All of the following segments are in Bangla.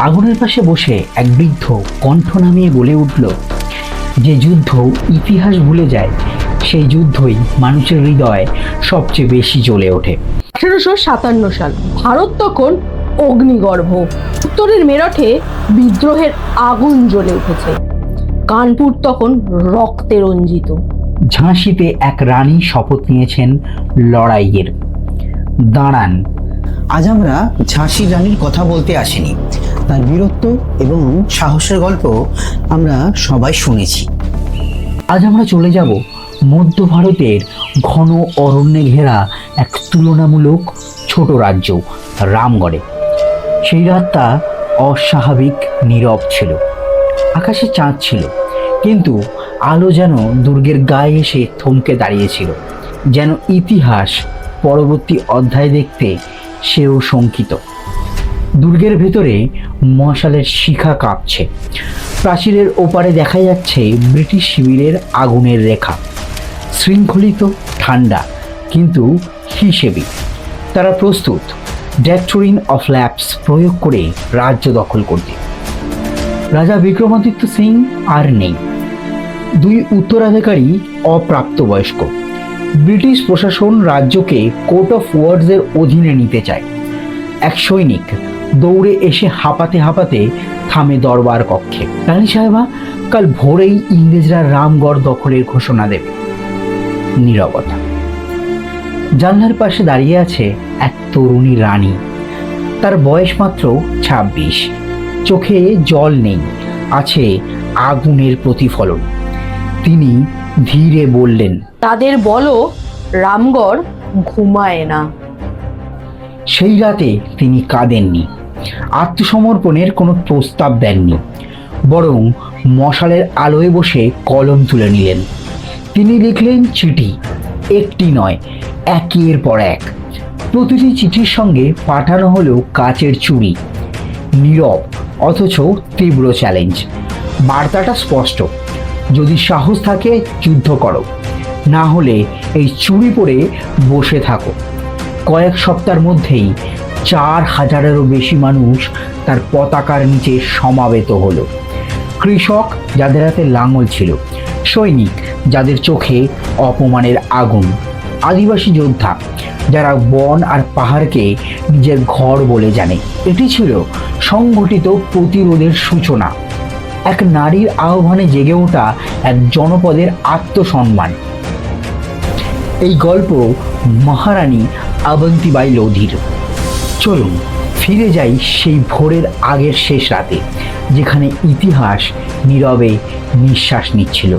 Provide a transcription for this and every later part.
আগুনের পাশে বসে এক বৃদ্ধ কণ্ঠ নামিয়ে বলে উঠল, যে যুদ্ধ ইতিহাস ভুলে যায় সেই যুদ্ধই মানুষের হৃদয়ে সবচেয়ে বেশি জ্বলে ওঠে। 1857 সাল, ভারত তখন অগ্নিগর্ভ। উত্তরের মেরঠে বিদ্রোহের আগুন জ্বলে উঠেছে। কানপুর তখন রক্তে রঞ্জিত। ঝাঁসিতে এক রানী শপথ নিয়েছেন লড়াইয়ের। দাঁড়ান, আজ আমরা ঝাঁসির রানীর কথা বলতে আসিনি, তার বীরত্ব এবং সাহসের গল্প আমরা সবাই শুনেছি। আজ আমরা চলে যাব মধ্য ভারতের ঘন অরণ্যে ঘেরা এক তুলনামূলক ছোট রাজ্য রামগড়ে। সেই রাতটা অস্বাভাবিক নীরব ছিল। আকাশে চাঁদ ছিল, কিন্তু আলো যেন দুর্গের গায়ে এসে থমকে দাঁড়িয়েছিল, যেন ইতিহাস পরবর্তী অধ্যায় দেখতে সেও শঙ্কিত। দুর্গের ভেতরে মশালের শিখা কাঁপছে। প্রাচীরের ওপারে দেখা যাচ্ছে ব্রিটিশ শিবিরের আগুনের রেখা। শৃঙ্খলিত, ঠান্ডা, কিন্তু হিসেবে তারা প্রস্তুত ডক্ট্রিন অফ ল্যাপস প্রয়োগ করে রাজ্য দখল করতে। রাজা বিক্রমাদিত্য সিং আর নেই। দুই উত্তরাধিকারী অপ্রাপ্তবয়স্ক। ব্রিটিশ প্রশাসন রাজ্যকে কোর্ট অফ ওয়ার্ডসের অধীনে নিতে চায়। এক সৈনিক দৌড়ে এসে হাঁপাতে হাঁপাতে থামে দরবার কক্ষে। রানী সাহেবা, কাল ভোরেই ইংরেজরা রামগড় দখলের ঘোষণা দেবে। নীরবতা। জানলার পাশে দাঁড়িয়ে আছে এক তরুণী রানী। তার বয়স মাত্র 26। চোখে জল নেই, আছে আগুনের প্রতিফলন। তিনি ধীরে বললেন, তাদের বলো রামগড় ঘুমায় না। সেই রাতে তিনি কাঁদেননি, আত্মসমর্পণের কোনো প্রস্তাব দেননি, বরং মশালের আলোয় বসে কলম তুলে নিলেন। তিনি লিখলেন চিঠি, একটি নয়, একের পর এক। প্রতিটি চিঠির সঙ্গে পাঠানো হলো কাচের চুড়ি। নীরব অথচ তীব্র চ্যালেঞ্জ। বার্তাটা স্পষ্ট, যদি সাহস থাকে যুদ্ধ করো, না হলে এই চুড়ি পরে বসে থাকো। কয়েক সপ্তাহের মধ্যেই 4000-এরও বেশি মানুষ তার পতাকার নিচে সমাবেত হলো। কৃষক যাদের হাতে লাঙল ছিল, সৈনিক যাদের চোখে অপমানের আগুন, আদিবাসী যোদ্ধা যারা বন আর পাহাড়কে নিজের ঘর বলে জানে। এটি ছিল সংগঠিত প্রতিরোধের সূচনা, এক নারীর আহ্বানে জেগে ওঠা এক জনপদের আত্মসম্মান। এই গল্প মহারানী অবন্তিবাই লোধির। চলুন ফিরে যাই সেই ভোরের আগের শেষ রাতে, যেখানে ইতিহাস নীরবে নিঃশ্বাস নিচ্ছিল।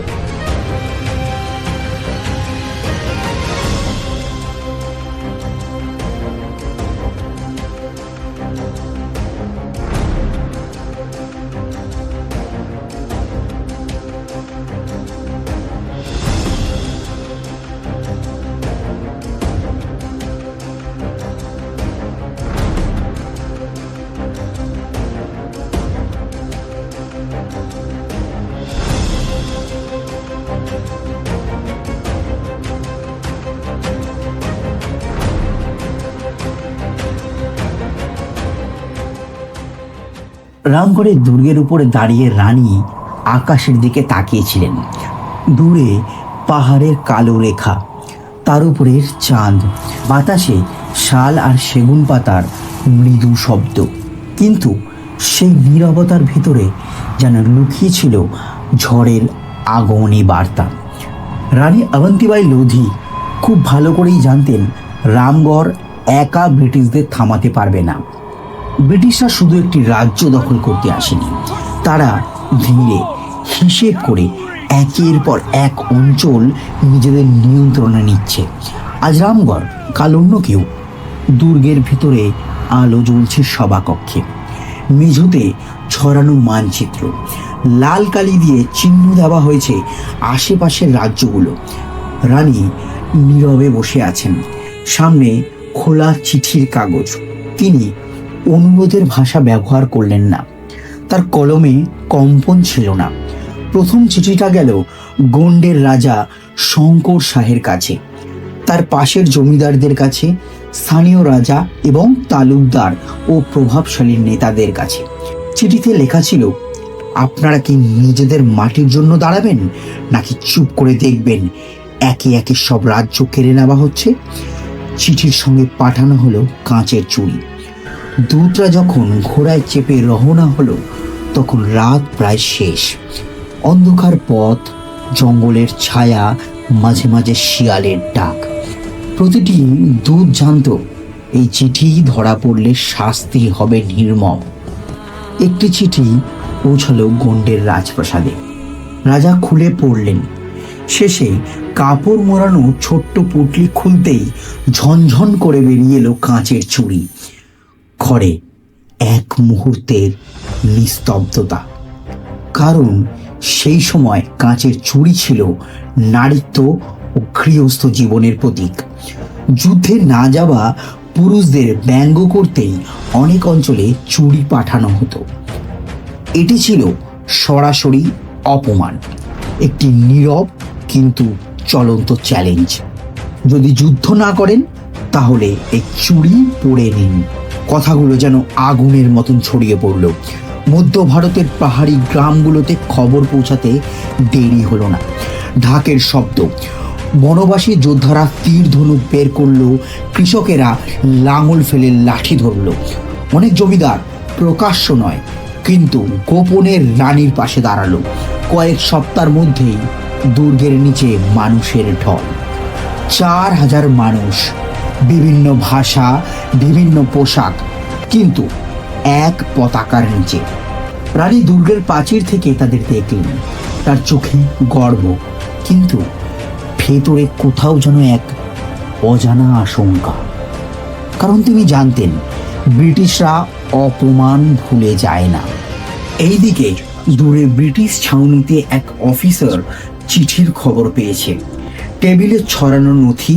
রামগড়ের দুর্গের উপরে দাঁড়িয়ে রানী আকাশের দিকে তাকিয়েছিলেন। দূরে পাহাড়ের কালো রেখা, তার উপরের চাঁদ, বাতাসে শাল আর সেগুন পাতার মৃদু শব্দ। কিন্তু সেই নীরবতার ভেতরে যেন লুকিয়ে ছিল ঝড়ের আগমনী বার্তা। রানী অবন্তিবাই লোধি খুব ভালো করেই জানতেন রামগড় একা ব্রিটিশদের থামাতে পারবে না। ব্রিটিশরা শুধু একটি রাজ্য দখল করতে আসেনি, তারা ধীরে হিসেব করে একের পর এক অঞ্চল নিজেদের নিয়ন্ত্রণে নিচ্ছে। আজ রামগড়, কাল অন্য কেউ। দুর্গের ভিতরে আলো জ্বলছে সভাকক্ষে, মেঝোতে ছড়ানো মানচিত্র, লাল কালি দিয়ে চিহ্ন দেওয়া হয়েছে আশেপাশের রাজ্যগুলো। রানী নীরবে বসে আছেন, সামনে খোলা চিঠির কাগজ। তিনি অনুরোধের ভাষা ব্যবহার করলেন না, তার কলমে কম্পন ছিল না। প্রথম চিঠিটা গেল গন্ডের রাজা শঙ্কর শাহের কাছে, তার পাশের জমিদারদের কাছে, স্থানীয় রাজা এবং তালুকদার ও প্রভাবশালী নেতাদের কাছে। চিঠিতে লেখা ছিল, আপনারা কি নিজেদের মাটির জন্য দাঁড়াবেন, নাকি চুপ করে দেখবেন একে একে সব রাজ্য কেড়ে নেওয়া হচ্ছে? চিঠির সঙ্গে পাঠানো হলো কাঁচের চুড়ি। দূতরা যখন ঘোড়ায় চেপে রওনা হলো, তখন রাত প্রায় শেষ। অন্ধকার পথ, জঙ্গলের ছায়া, মাঝে মাঝে শিয়ালের ডাক। প্রতিটি দূত জানতো এই চিঠি ধরা পড়লে শাস্তি হবে নির্মম। একটি চিঠি পৌঁছালো গন্ডের রাজপ্রাসাদে। রাজা খুলে পড়লেন। শেষে কাপড় মোড়ানো ছোট্ট পুটলি খুলতেই ঝনঝন করে বেরিয়ে এলো কাঁচের চুড়ি। ঘরে এক মুহূর্তের নিস্তব্ধতা, কারণ সেই সময় কাঁচের চুড়ি ছিল নারীত্ব ও গৃহস্থ জীবনের প্রতীক। যুদ্ধে না যাওয়া পুরুষদের ব্যঙ্গ করতেই অনেক অঞ্চলে চুড়ি পাঠানো হতো। এটি ছিল সরাসরি অপমান, একটি নীরব কিন্তু চলন্ত চ্যালেঞ্জ। যদি যুদ্ধ না করেন তাহলে এই চুড়ি পরে নিন। কথাগুলো যেন আগুনের মতন ছড়িয়ে পড়ল। মধ্য ভারতের পাহাড়ি গ্রামগুলোতে খবর পৌঁছাতে দেরি হলো না। ঢাকের শব্দ, বনবাসী যোদ্ধারা তীর ধনুক বের করলো, কৃষকেরা লাঙল ফেলে লাঠি ধরলো। অনেক জমিদার প্রকাশ্য নয় কিন্তু গোপনে রানীর পাশে দাঁড়ালো। কয়েক সপ্তাহের মধ্যেই দুর্গের নিচে মানুষের ঢল। 4000 মানুষ, বিভিন্ন ভাষা, বিভিন্ন পোশাক, কিন্তু এক পতাকার নিচে। রানী দুর্গের প্রাচীর থেকে তাদের দেখলেন। তার চোখে গর্ব, কিন্তু ভেতরে কোথাও যেন এক অজানা আশঙ্কা। কারণ তিনি জানতেন ব্রিটিশরা অপমান ভুলে যায় না। এইদিকে দূরে ব্রিটিশ ছাউনিতে এক অফিসার চিঠির খবর পেয়েছে। টেবিলে ছড়ানো নথি,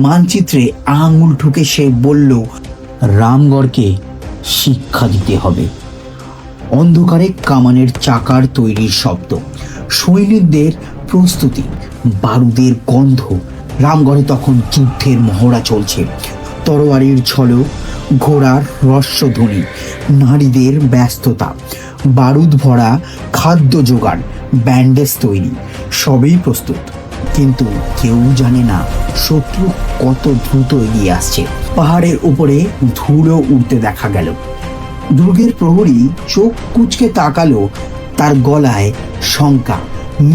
মানচিত্রে আঙুল ঠুকে সে বলল, রামগড়কে শিক্ষা দিতে হবে। অন্ধকারে কামানের চাকার তৈরির শব্দ, সৈনিকদের প্রস্তুতি, বারুদের গন্ধ। রামগড়ে তখন যুদ্ধের মহড়া চলছে। তরোয়ারির ঝলক, ঘোড়ার রস্যধ্বনি, নারীদের ব্যস্ততা, বারুদ ভরা খাদ্য জোগাড়, ব্যান্ডেজ তৈরি, সবই প্রস্তুত। কিন্তু কেউ জানে না শত্রু কত দ্রুত এগিয়ে আসছে। পাহাড়ের উপরে ধুলো উঠতে দেখা গেল। দুর্গের প্রহরী চোখ কুঁচকে তাকালো। তার গলায় শঙ্কা,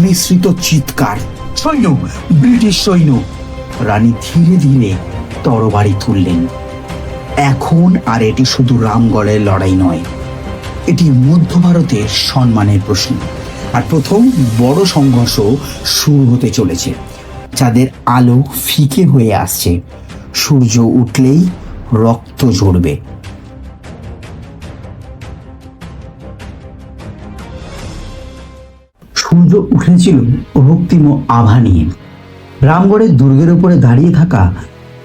মিশ্রিত চিৎকার, সৈন্য, ব্রিটিশ সৈন্য। রানী ধীরে ধীরে তরবারি তুললেন। এখন আর এটি শুধু রামগড়ের লড়াই নয়, এটি মধ্য ভারতের সম্মানের প্রশ্ন। আর প্রথম বড় সংঘর্ষ শুরু হতে চলেছে। যাদের আলো ফিকে হয়ে আসছে, সূর্য উঠলেই রক্ত ঝরবে। সূর্য উঠেছিল রক্তিম আভা নিয়ে। রামগড়ের দুর্গের উপরে দাঁড়িয়ে থাকা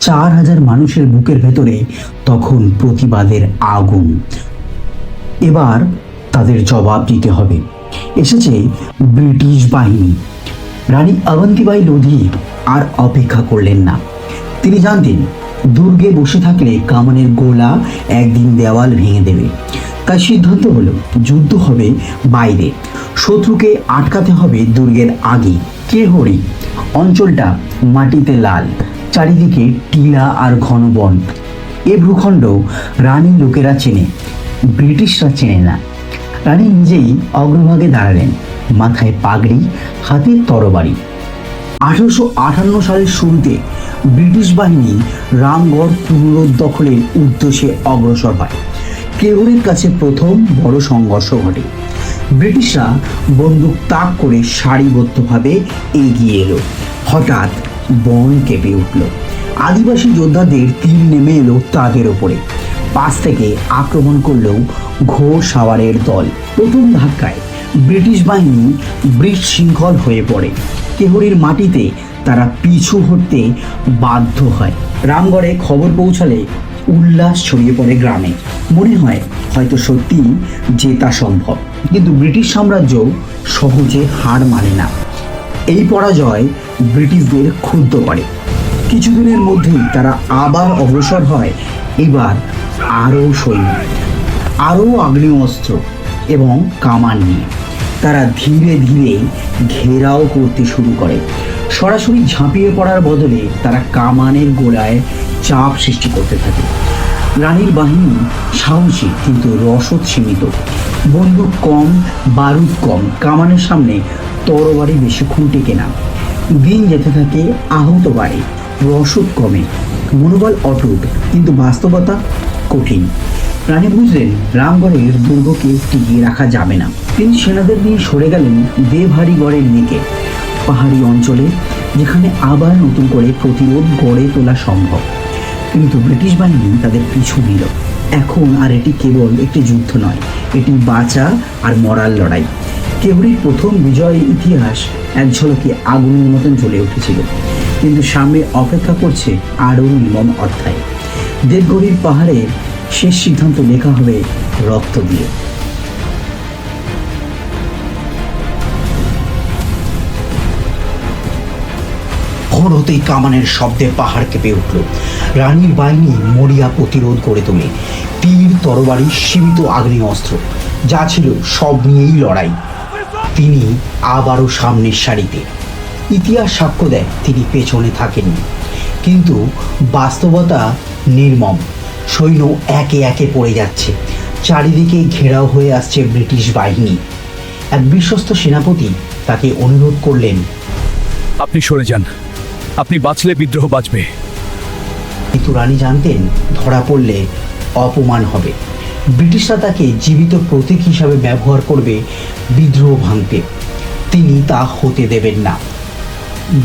4000 মানুষের বুকের ভেতরে তখন প্রতিবাদের আগুন। এবার তাদের জবাব দিতে হবে। এসেছে ব্রিটিশ বাহিনী। রানী অবন্তিবাই লোধি আর অপেক্ষা করলেন না। তিনি জানতেন দুর্গে বসে থাকলে কামানের গোলা একদিন দেওয়াল ভেঙে দেবে। তাই সিদ্ধান্ত হলো যুদ্ধ হবে বাইরে, শত্রুকে আটকাতে হবে দুর্গের আগে। কেহরি অঞ্চলটা মাটিতে লাল, চারিদিকে টিলা আর ঘন বন। এ ভূখণ্ড রানী লোকেরা চেনে, ব্রিটিশরা চেনে না। রানী নিজেই অগ্রভাগে দাঁড়ালেন, মাথায় পাগড়ি, হাতে তরবারি। 1858 সালের শুরুতে ব্রিটিশ বাহিনী রামগড় পুনরুদ্দখলের উদ্দেশ্যে অগ্রসর হয়। কেহরির কাছে প্রথম বড় সংঘর্ষ ঘটে। ব্রিটিশরা বন্দুক তাক করে সারিবদ্ধভাবে এগিয়ে এলো। হঠাৎ বন কেঁপে উঠল। আদিবাসী যোদ্ধাদের তীর নেমে এলো তাদের ওপরে। পাশ থেকে আক্রমণ করলেও ঘোর সাওয়ারের দল। প্রথম ধাক্কায় ব্রিটিশ বাহিনী বিশৃঙ্খল হয়ে পড়ে। কেহরির মাটিতে তারা পিছু হটতে বাধ্য হয়। রামগড়ে খবর পৌঁছালে উল্লাস ছড়িয়ে পড়ে গ্রামে। মনে হয় হয়তো সত্যি জেতা সম্ভব। কিন্তু ব্রিটিশ সাম্রাজ্য সহজে হার মানে না। এই পরাজয় ব্রিটিশদের ক্ষুব্ধ করে। কিছুদিনের মধ্যেই তারা আবার অগ্রসর হয়। এবার আরও সৈন্য, আরও আগ্নেয়াস্ত্র, এবং কামান নিয়ে। তারা ধীরে ধীরে ঘেরাও করতে শুরু করে। সরাসরি ঝাঁপিয়ে পড়ার বদলে তারা কামানের গোড়ায় চাপ সৃষ্টি করতে থাকে। রানীর বাহিনী সাহসী কিন্তু রসদ সীমিত। বন্দুক কম, বারুদ কম, কামানের সামনে তরবারি বেশিক্ষণ টেকে না। দিন যেতে থাকে, আহত বাড়ে, রসদ কমে, মনোবল অটুট, কিন্তু বাস্তবতা কঠিন। রানী বুঝলেন রামগড়ের দুর্গকে টিকিয়ে রাখা যাবে না। তিনি সেনাদের নিয়ে সরে গেলেন দেভারিগড়ের দিকে, পাহাড়ি অঞ্চলে, যেখানে আবার নতুন করে প্রতিরোধ গড়ে তোলা সম্ভব। কিন্তু ব্রিটিশ বাহিনী তাদের পিছু নিল। এখন আর এটি কেবল একটি যুদ্ধ নয়, এটি বাঁচা আর মরার লড়াই। কেহরির প্রথম বিজয়ের ইতিহাস এক ঝলকে আগুনের মতন জ্বলে উঠেছিল, কিন্তু সামনে অপেক্ষা করছে আরও নির্মম অধ্যায়। দেবগড়ির পাহাড়ের শেষ সিদ্ধান্ত লেখা হবে রক্ত দিয়ে। ভোর হতেই কামানের শব্দে পাহাড় কেঁপে উঠল। রানীর বাহিনী মরিয়া প্রতিরোধ গড়ে তোলে। তীর, তরবারি, সীমিত আগ্নেয়াস্ত্র, যা ছিল সব নিয়েই লড়াই। তিনি আবারও সামনের সারিতে। ইতিহাস সাক্ষ্য দেয় তিনি পেছনে থাকেননি, কিন্তু বাস্তবতা নির্মম। সৈন্য একে একে পড়ে যাচ্ছে, চারিদিকে ঘেরাও হয়ে আসছে ব্রিটিশ বাহিনী। এক বিশ্বস্ত সেনাপতি তাকে অনুরোধ করলেন, আপনি সরে যান, আপনি বাঁচলে বিদ্রোহ বাঁচবে। কিন্তু রানী জানতেন ধরা পড়লে অপমান হবে। ব্রিটিশরা তাকে জীবিত প্রতীক হিসাবে ব্যবহার করবে বিদ্রোহ ভাঙতে। তিনি তা হতে দেবেন না।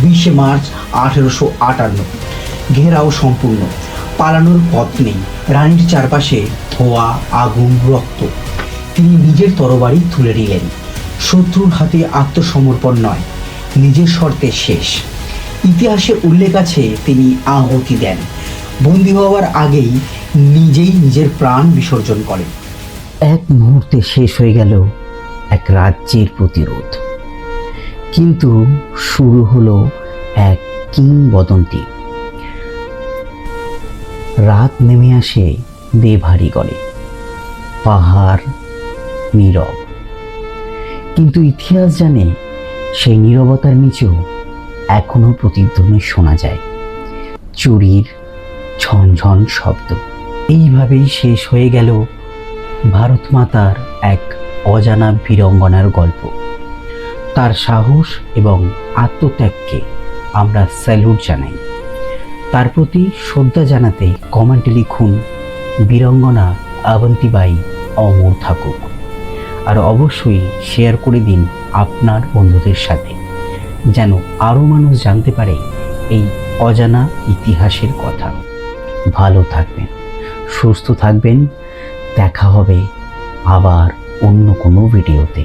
20 মার্চ 1858, ঘেরাও সম্পূর্ণ, পালানোর পথ নেই। রানীর চারপাশে ধোঁয়া, আগুন, রক্ত। তিনি নিজের তরবারি তুলে নিলেন। শত্রুর হাতে আত্মসমর্পণ নয়, নিজের শর্তে শেষ। ইতিহাসে উল্লেখ আছে তিনি আহুতি দেন, বন্দী হওয়ার আগেই নিজেই নিজের প্রাণ বিসর্জন করেন। এক মুহূর্তে শেষ হয়ে গেল এক রাজ্যের প্রতিরোধ, কিন্তু শুরু হলো এক কিংবদন্তি। রাত নেমে আসে দেভারিগড়ে, পাহাড় নীরব, কিন্তু ইতিহাস জানে সেই নীরবতার নিচেও এখনো প্রতিধ্বনি শোনা যায়, চুরির ঝনঝন শব্দ। এইভাবেই শেষ হয়ে গেল ভারত মাতার এক অজানা বীরাঙ্গনার গল্প। তার সাহস এবং আত্মত্যাগকে আমরা স্যালুট জানাই। তার প্রতি শ্রদ্ধা জানাতে কমেন্টে লিখুন, বীরাঙ্গনা অবন্তিবাই অমর থাকুক। আর অবশ্যই শেয়ার করে দিন আপনার বন্ধুদের সাথে, যেন আরও মানুষ জানতে পারে এই অজানা ইতিহাসের কথা। ভালো থাকবেন, সুস্থ থাকবেন, দেখা হবে আবার অন্য কোনো ভিডিওতে।